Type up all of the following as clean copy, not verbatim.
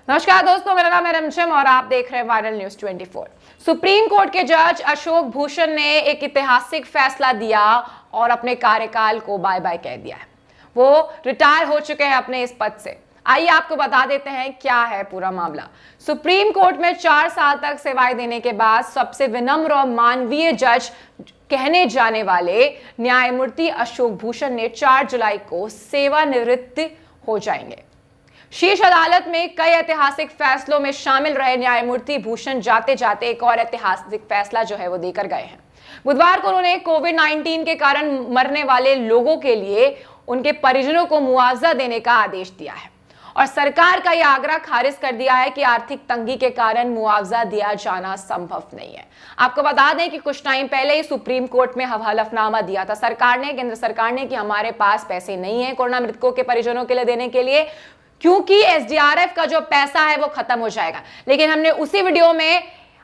नमस्कार दोस्तों, मेरा नाम है रमचम और आप देख रहे हैं वायरल न्यूज 24। सुप्रीम कोर्ट के जज अशोक भूषण ने एक ऐतिहासिक फैसला दिया और अपने कार्यकाल को बाय बाय कह दिया है। वो रिटायर हो चुके हैं अपने इस पद से। आइए आपको बता देते हैं क्या है पूरा मामला। सुप्रीम कोर्ट में 4 साल तक सेवाएं देने के बाद सबसे विनम्र और मानवीय जज कहने जाने वाले न्यायमूर्ति अशोक भूषण ने 4 जुलाई को सेवानिवृत्त हो जाएंगे। शीर्ष अदालत में कई ऐतिहासिक फैसलों में शामिल रहे न्यायमूर्ति भूषण जाते जाते एक और ऐतिहासिक फैसला जो है वो देकर गए हैं। बुधवार को उन्होंने कोविड-19 के कारण मरने वाले लोगों के लिए उनके परिजनों को मुआवजा देने का आदेश दिया है और सरकार का यह आग्रह खारिज कर दिया है कि आर्थिक तंगी के कारण मुआवजा दिया जाना संभव नहीं है। आपको बता दें कि कुछ टाइम पहले ही सुप्रीम कोर्ट में हलफनामा दिया था सरकार ने, केंद्र सरकार ने, कि हमारे पास पैसे नहीं है कोरोना मृतकों के परिजनों के लिए देने के लिए, क्योंकि एसडीआरएफ का जो पैसा है वो खत्म हो जाएगा। लेकिन हमने उसी वीडियो में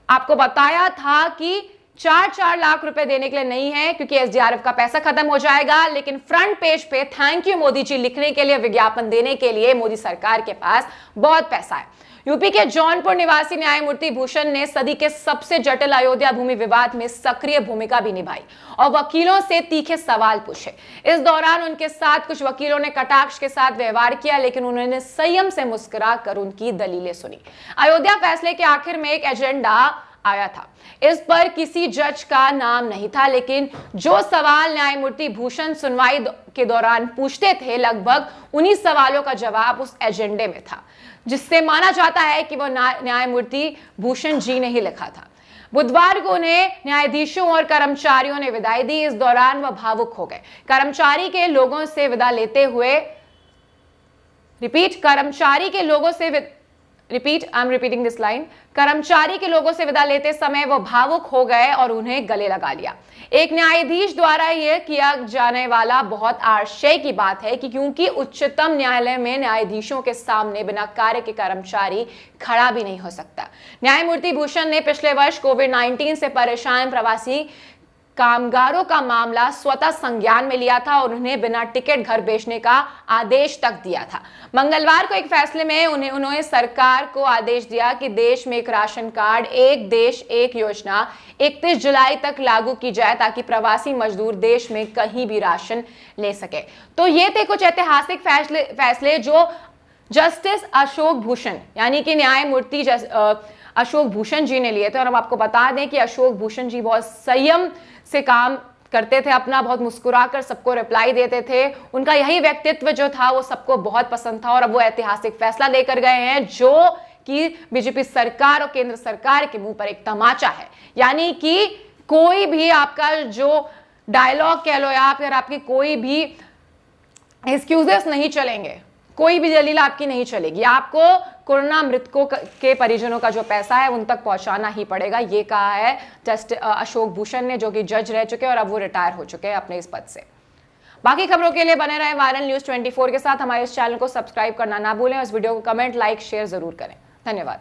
आपको बताया था कि 4-4 लाख रुपए देने के लिए नहीं है क्योंकि एसडीआरएफ का पैसा खत्म हो जाएगा। लेकिन फ्रंट पेज पे थैंक यू मोदी जी लिखने के लिए, विज्ञापन देने के लिए मोदी सरकार के पास बहुत पैसा है। यूपी के जौनपुर निवासी न्यायमूर्ति भूषण ने सदी के सबसे जटिल अयोध्या भूमि विवाद में सक्रिय भूमिका भी निभाई और वकीलों से तीखे सवाल पूछे। इस दौरान उनके साथ कुछ वकीलों ने कटाक्ष के साथ व्यवहार किया, लेकिन उन्होंने संयम से मुस्कुरा कर उनकी दलीलें सुनी। अयोध्या फैसले के आखिर में एक एजेंडा आया था। इस पर किसी जज का नाम नहीं था, लेकिन जो सवाल न्यायमूर्ति भूषण सुनवाई के दौरान पूछते थे, लगभग उन्हीं सवालों का जवाब उस एजेंडे में था, जिससे माना जाता है कि वो न्यायमूर्ति भूषण जी ने ही लिखा था। बुधवार को उन्हें न्यायाधीशों और कर्मचारियों ने विदाई दी। इस दौरान वह भावुक हो गए। कर्मचारी के लोगों से विदा लेते हुए कर्मचारी के लोगों से विदा लेते समय वो भावुक हो गए और उन्हें गले लगा लिया। एक न्यायाधीश द्वारा यह किया जाने वाला बहुत आश्चर्य की बात है कि क्योंकि उच्चतम न्यायालय में न्यायाधीशों के सामने बिना कार्य के कर्मचारी खड़ा भी नहीं हो सकता। न्यायमूर्ति भूषण ने पिछले वर्ष कोविड-19 से परेशान प्रवासी कामगारों का मामला स्वतः संज्ञान में लिया था और उन्हें बिना टिकट घर भेजने का आदेश तक दिया था। मंगलवार को एक फैसले में उन्होंने सरकार को आदेश दिया कि देश में एक राशन कार्ड, एक देश एक योजना 31 जुलाई तक लागू की जाए ताकि प्रवासी मजदूर देश में कहीं भी राशन ले सके। तो ये थे कुछ ऐतिहासिक फैसले जो जस्टिस अशोक भूषण यानी कि न्यायमूर्ति अशोक भूषण जी ने लिए थे। और हम आपको बता दें कि अशोक भूषण जी बहुत संयम से काम करते थे, अपना बहुत मुस्कुराकर सबको रिप्लाई देते थे। उनका यही व्यक्तित्व जो था वो सबको बहुत पसंद था और अब वो ऐतिहासिक फैसला लेकर गए हैं जो कि बीजेपी सरकार और केंद्र सरकार के मुंह पर एक तमाचा है। यानी कि कोई भी आपका जो डायलॉग कह लो या फिर आपकी कोई भी एक्सक्यूजेस नहीं चलेंगे, कोई भी दलील आपकी नहीं चलेगी। आपको कोरोना मृतकों के परिजनों का जो पैसा है उन तक पहुंचाना ही पड़ेगा। ये कहा है जस्टिस अशोक भूषण ने, जो कि जज रह चुके हैं और अब वो रिटायर हो चुके हैं अपने इस पद से। बाकी खबरों के लिए बने रहें वायरल न्यूज 24 के साथ। हमारे इस चैनल को सब्सक्राइब करना ना भूलें और इस वीडियो को कमेंट, लाइक, शेयर जरूर करें। धन्यवाद।